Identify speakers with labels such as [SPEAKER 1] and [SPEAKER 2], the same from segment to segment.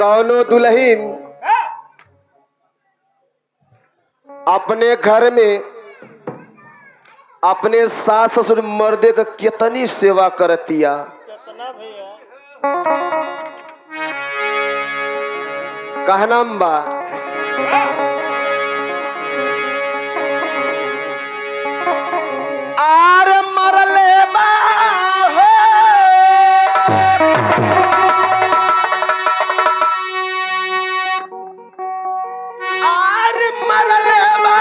[SPEAKER 1] कौनो दुल्हन अपने घर में अपने सास ससुर मर्दे का कितनी सेवा करतिया। कहनाम बा आर मरले बा हो आर मरले बा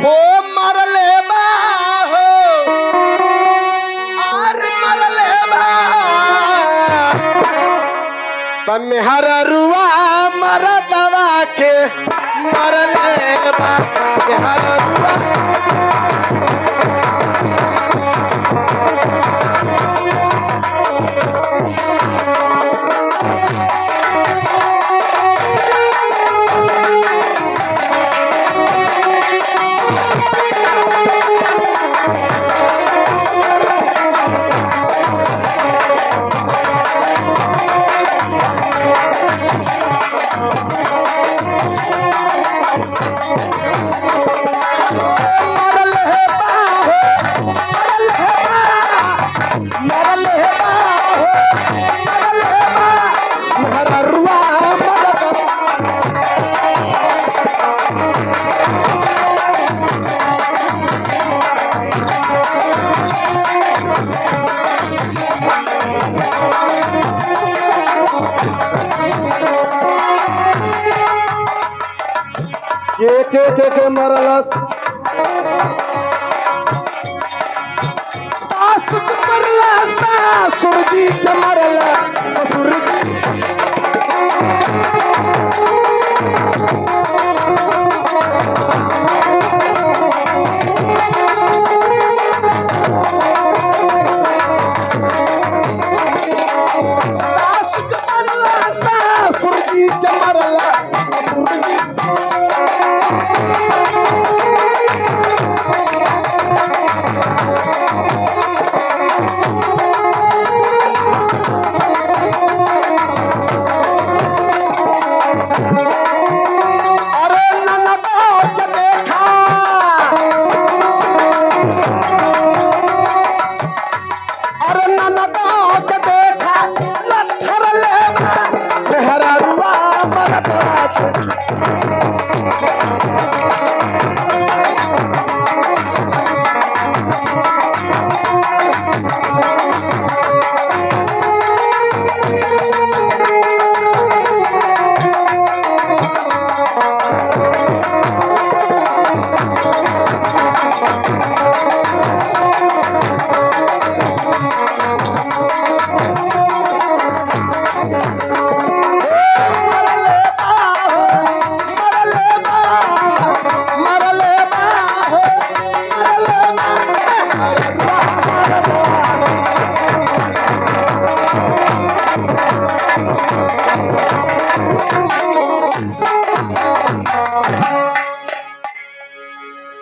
[SPEAKER 1] हो मरले बा हो आर मरले बा तमे हर रुआ मर दवा के मरले बा हर रुआ के मरलस सास के मरला ससुर जी के मरला ससुर जी सास के मरला ससुर जी के मरला ससुर जी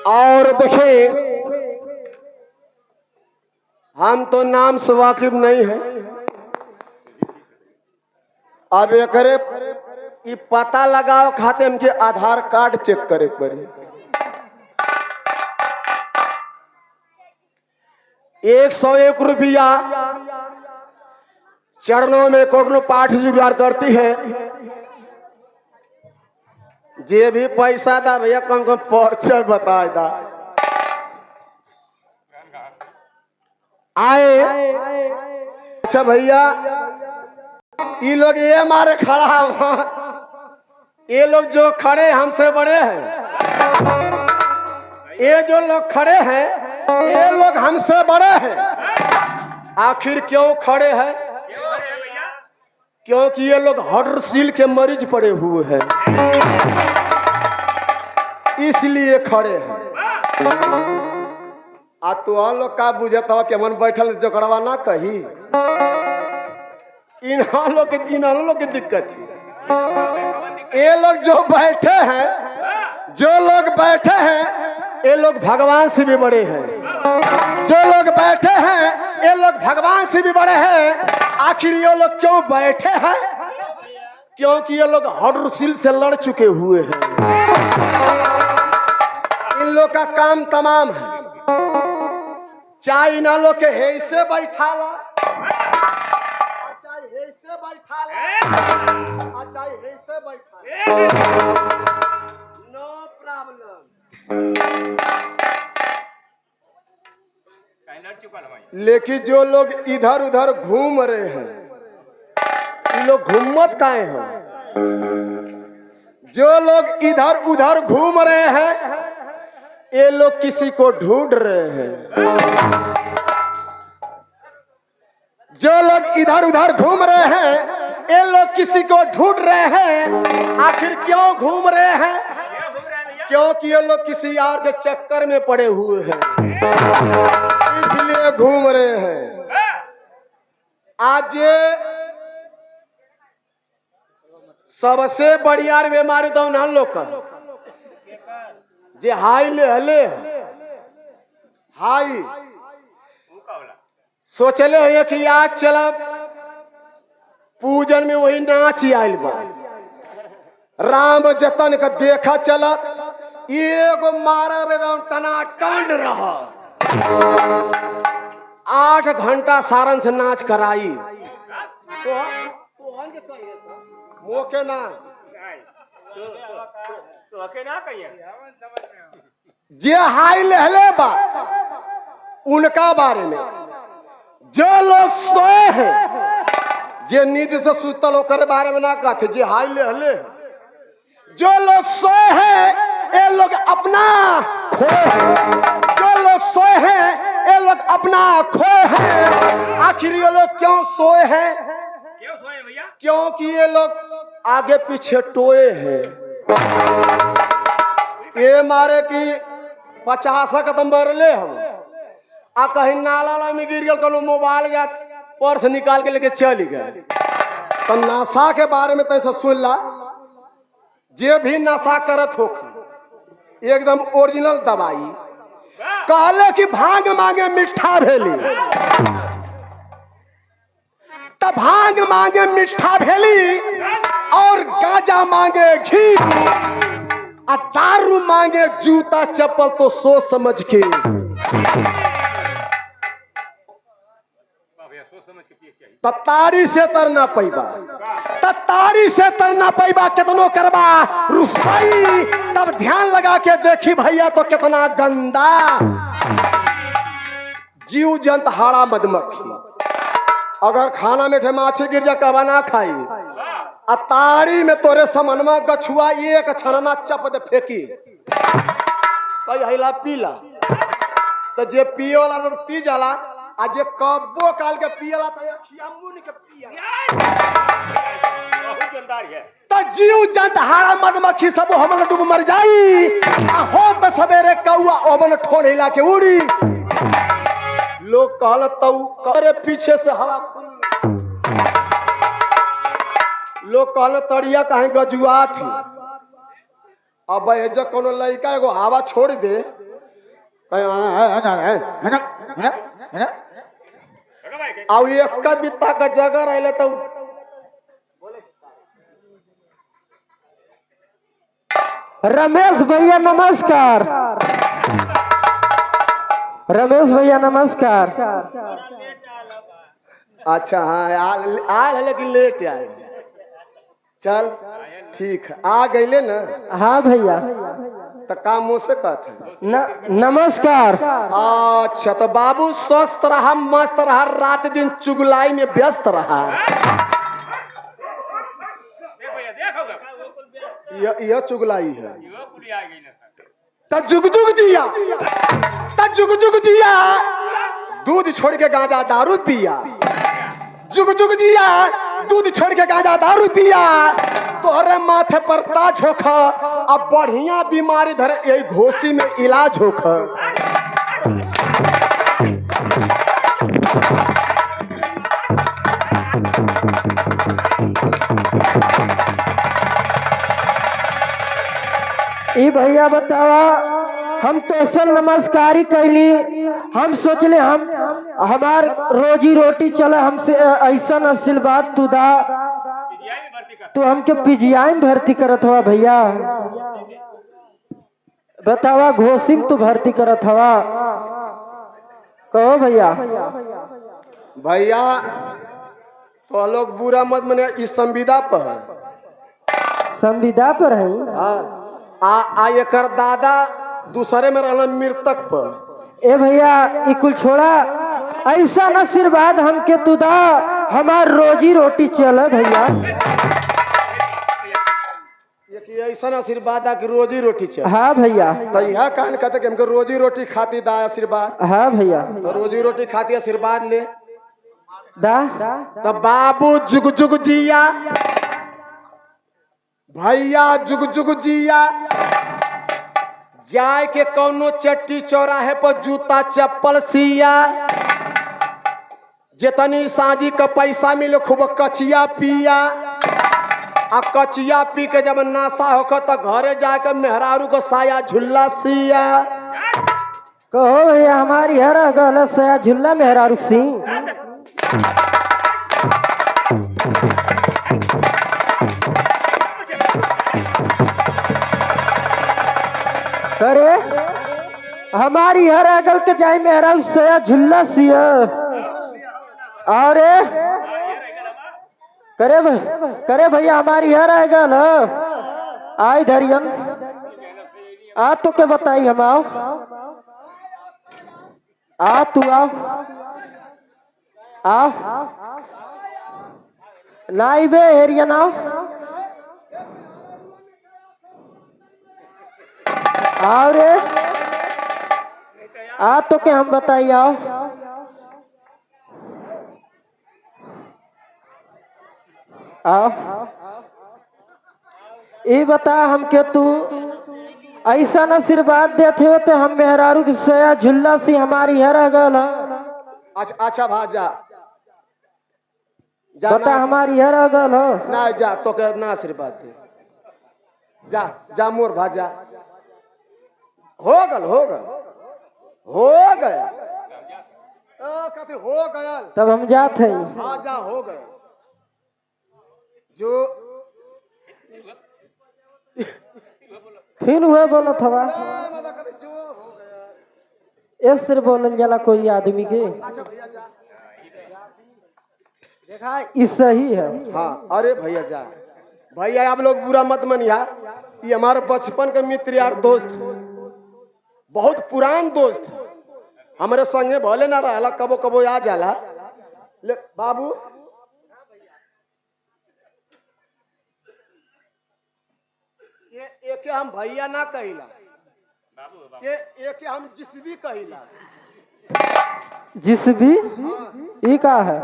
[SPEAKER 1] और देखिए हम तो नाम से वाकिफ नहीं है। अब एकरे ई पता लगाओ खाते हमके आधार कार्ड चेक करे पड़ी। 101 रुपया चरणों में कोनो पाठ जुगाड़ करती है। जे भी पैसा दा भैया कौन कौन पर्चा बता दा आए। अच्छा भैया ये लोग ये मारे खड़ा हुआ, ये लोग जो खड़े हमसे बड़े हैं, ये जो लोग खड़े हैं ये लोग हमसे बड़े हैं। आखिर क्यों खड़े हैं? क्योंकि ये लोग हार्ट के मरीज पड़े हुए हैं, इसलिए खड़े हैं। आ तो हम लोग का बुझता हो कि मन बैठल जोकड़वा ना कही, इन लोग की दिक्कत है। ये लोग जो बैठे हैं, जो लोग बैठे हैं ये लोग भगवान से भी बड़े हैं। जो लोग बैठे हैं ये लोग भगवान से भी बड़े हैं। आखिर ये लोग क्यों बैठे हैं? क्योंकि ये लोग हडरुसिल से लड़ चुके हुए हैं। इन लोग का काम तमाम है। चाहे इन लोग के ऐसे बैठा ला, चाहे ऐसे बैठा ला, चाहे ऐसे बैठा ला, नो प्रॉब्लम। लेकिन जो लोग इधर उधर घूम रहे हैं, ये लोग घूमत काहे हैं? जो लोग इधर उधर घूम रहे हैं, ये लोग किसी को ढूंढ रहे हैं। जो लोग इधर उधर घूम रहे हैं, ये लोग किसी को ढूंढ रहे हैं। आखिर क्यों घूम रहे हैं? क्योंकि ये लोग किसी और के चक्कर में पड़े हुए हैं, इसलिए घूम रहे हैं। आज सबसे बढ़िया बीमारी तो उन्हें लोग का जे हाई ले हले हाई सोचले है कि आज चलब पूजन में वही नाच आयल बा, राम जतन का देखा चलत, एगो मारब एकदम टनाटन रहा। 8 घंटा सारन से नाच कराई मोके ना जे हाई लहले बा उनका बारे में। जो लोग सोए हैं, जे नींद से सुतल होकर बारे में ना कहते, जे हाई लहले। जो लोग सोए हैं ये लोग अपना खोए हैं। जो लोग सोए हैं ये लोग अपना खोए हैं। आखिर ये लोग क्यों सोए हैं?
[SPEAKER 2] क्यों सोए भैया?
[SPEAKER 1] क्योंकि ये लोग आगे पीछे टोए हैं। ये मारे कि 50 कदम बढ़ले हम आ कहीं नाला में गिर गया, कोनो मोबाइल या पर्स निकाल के लेके चल गए। तो नशा के बारे में तो सुन ला, जे भी नशा करत हो एकदम ओरिजिनल दवाई कहले कि भांग मांगे मिठा भेली, तब भांग मांगे मिठा भेली और गांजा मांगे घी, और दारू मांगे जूता चप्पल। तो सोच समझ के तारी से तरना पैबा, तारी से तरना पैबा, कितनो करबा रुसवाई, तब ध्यान लगा के देखी भैया तो कितना गंदा जीव जंत हाड़ा मधुमक्खी। अगर खाना में माछी गिर जा कबा ना खाई, आ तारी में तोरे समनमा गछुआ एक छनना चप दे फेंकी कई हिला पीला, तो जे पिए वाला तो पी जाला, आ जे कब्बो काल के पियला तो अखिया मुन के पिया।
[SPEAKER 2] बहुत गंदार है।
[SPEAKER 1] तो जीव जंत हाड़ा मधुमक्खी सब हमन डूब मर जाई, आ हो तो सवेरे कौआ ओबन ठोड़ हिला के उड़ी। लोग कहल तऊ करे पीछे से हवा खुल, लोग कहल तड़िया कहे गजुआ थी। अब एज कोनो लड़का एगो हवा छोड़ दे, और एक बित्ता का जगह रहे तो
[SPEAKER 3] रमेश भैया नमस्कार। रमेश भैया नमस्कार।
[SPEAKER 1] अच्छा हाँ आल है लेकिन लेट आए। चल ठीक है, आ गईले ना।
[SPEAKER 3] हाँ भैया
[SPEAKER 1] तो काम मुँह से कहते
[SPEAKER 3] नमस्कार।
[SPEAKER 1] अच्छा तो बाबू स्वस्थ रहा, मस्त रहा, रात दिन चुगलाई में व्यस्त रहा। यह चुगलाई है। तो जुग जुग दिया, तो जुग जुग दिया, दूध छोड़ के गांजा दारू पिया। जुग जुग दिया, दूध छोड़ के गांजा दारू पिया, तोहरे माथे पर ताज होखा, अब बढ़िया बीमारी धरे यही घोसी में इलाज होखा।
[SPEAKER 3] ई भैया बतावा, हम तो सल नमस्कारी कैली, हम सोचले हमार रोजी रोटी चले हमसे ऐसा आशीर्वाद तू दा। तू हमके पीजीआई में भर्ती करत हवा भैया। बतावा घोषिम तू भर्ती करत हवा। कहो भैया।
[SPEAKER 1] भैया तो लोग बुरा मत मने इस संविदा पर है।
[SPEAKER 3] संविदा पर है।
[SPEAKER 1] आ एकर दादा दूसरे में रहना मृतक पर।
[SPEAKER 3] ए भैया ई कुल छोड़ा, ऐसा आशीर्वाद हमके तू दा हमार रोजी रोटी चले भैया।
[SPEAKER 1] ये ऐसा आशीर्वाद आ कि रोजी रोटी चले।
[SPEAKER 3] हाँ भैया।
[SPEAKER 1] तो यह कान कहते कि हमको रोजी रोटी खाती दा आशीर्वाद।
[SPEAKER 3] हाँ भैया।
[SPEAKER 1] तो रोजी रोटी खाती आशीर्वाद ले
[SPEAKER 3] दा।
[SPEAKER 1] तो बाबू जुग जुग जिया, भैया जुग जुग जिया, जाए के कौनो चट्टी चौराहे पर जूता चप्पल सिया, जितनी साजी का पैसा मिले खूब कचिया पिया, आ कचिया पी के जब नाशा होकर तो घरे जाकर मेहरारू को साया झुल्ला सिया।
[SPEAKER 3] कहो भैया हमारी हर गल साया झुल्ला मेहरारू सिंह। करे हमारी हर अगल के जाए मेरा सया झुल्ला सिया। और करे भैया हमारी हर अगल आई धरियन आ तो के बताई हम आओ। आ तू आओ आओ नाई बे हेरियन आओ। और आ तो क्या हम बताइए आओ। आओ ये बता हमके तू ऐसा आशीर्वाद देते हो तो हम मेहरारू की सया झुल्ला सी हमारी हर गल।
[SPEAKER 1] अच्छा भाजा
[SPEAKER 3] बता हमारी हर गल
[SPEAKER 1] ना जा तो के ना आशीर्वाद दे। जा जा मोर भाजा हो गल हो गया कहते हो गया।
[SPEAKER 3] तब हम जाते हैं।
[SPEAKER 1] हाँ जा हो गए जो
[SPEAKER 3] फिर हुए बोला था
[SPEAKER 1] जो हो गया
[SPEAKER 3] इस सिर बोलन जला कोई आदमी के।
[SPEAKER 1] अच्छा भैया जा
[SPEAKER 3] देखा इस सही है।
[SPEAKER 1] हाँ अरे भैया जा भैया आप लोग बुरा मत मनिया। ये हमारे बचपन के मित्र यार दोस्त बहुत पुरान दोस्त हमारे संगे भले ना रहला कबो कबो आ जाला। ले बाबू ये एक हम भैया ना कहिला, ये एक हम जिस भी कहिला।
[SPEAKER 3] जिस भी ये का है।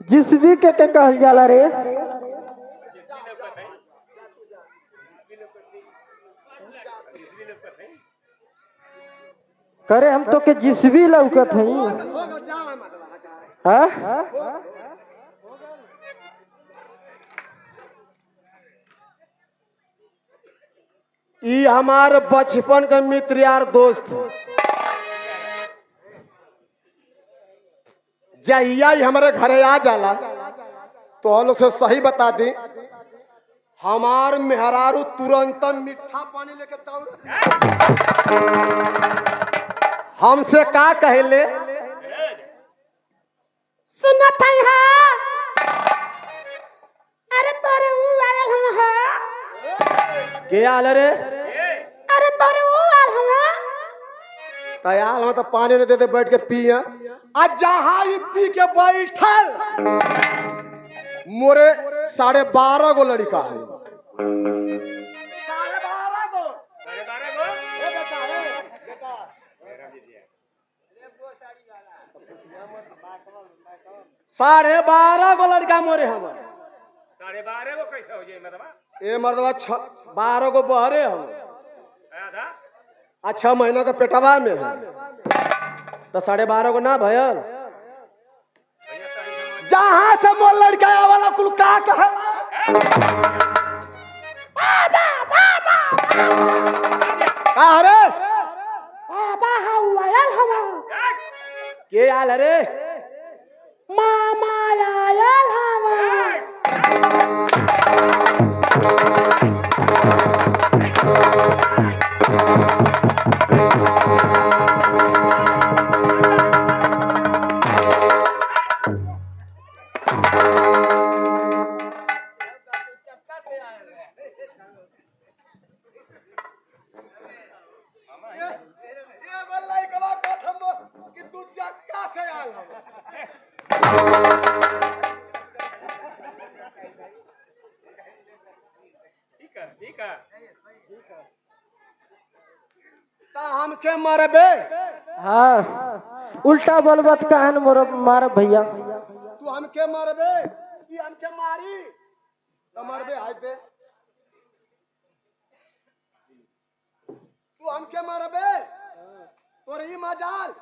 [SPEAKER 3] जिस भी के कहल जाला रे। करे हम तो के जिस भी लौकत हई। हाँ
[SPEAKER 1] ई हमार बचपन का मित्र यार दोस्त जहिया ही हमारे घरे आ जाला तो हम लोग से सही बता दी हमार मेहरारू तुरंत मीठा पानी लेके दौड़ हमसे का कहले
[SPEAKER 2] सुनत है अरे तोरे ऊ आयल हम है।
[SPEAKER 1] के आल रे
[SPEAKER 2] अरे तोरे ऊ आयल हम
[SPEAKER 1] तयाल हम तो पानी नहीं देते बैठ के पिए। आज जहाँ ही पी के बैठल मोरे 12.5 गो लड़का है। 12.5 गो लड़का मोरे हम
[SPEAKER 4] 12.5 गो कैसे हो जाए मर्दवा?
[SPEAKER 1] ए मर्दवा 12 गो बहरे हम अच्छा महीना का पेटवा में है तो 12.5 को ना भयल जहां से मोल लड़का वाला कुल का कहे का रे
[SPEAKER 2] बाबा हम आयल हम
[SPEAKER 1] के आल रे
[SPEAKER 2] मामा आयल हम
[SPEAKER 1] हमके मरबे
[SPEAKER 3] हाँ उल्टा बोलबत कहन मोर मार भैया
[SPEAKER 1] तू हमके मरबे कि हमके मारी तो मरबे हाय पे तू हमके मरबे तोर ही मजाल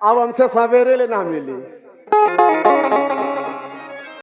[SPEAKER 1] अब हमसे सवेरे ले ना मिली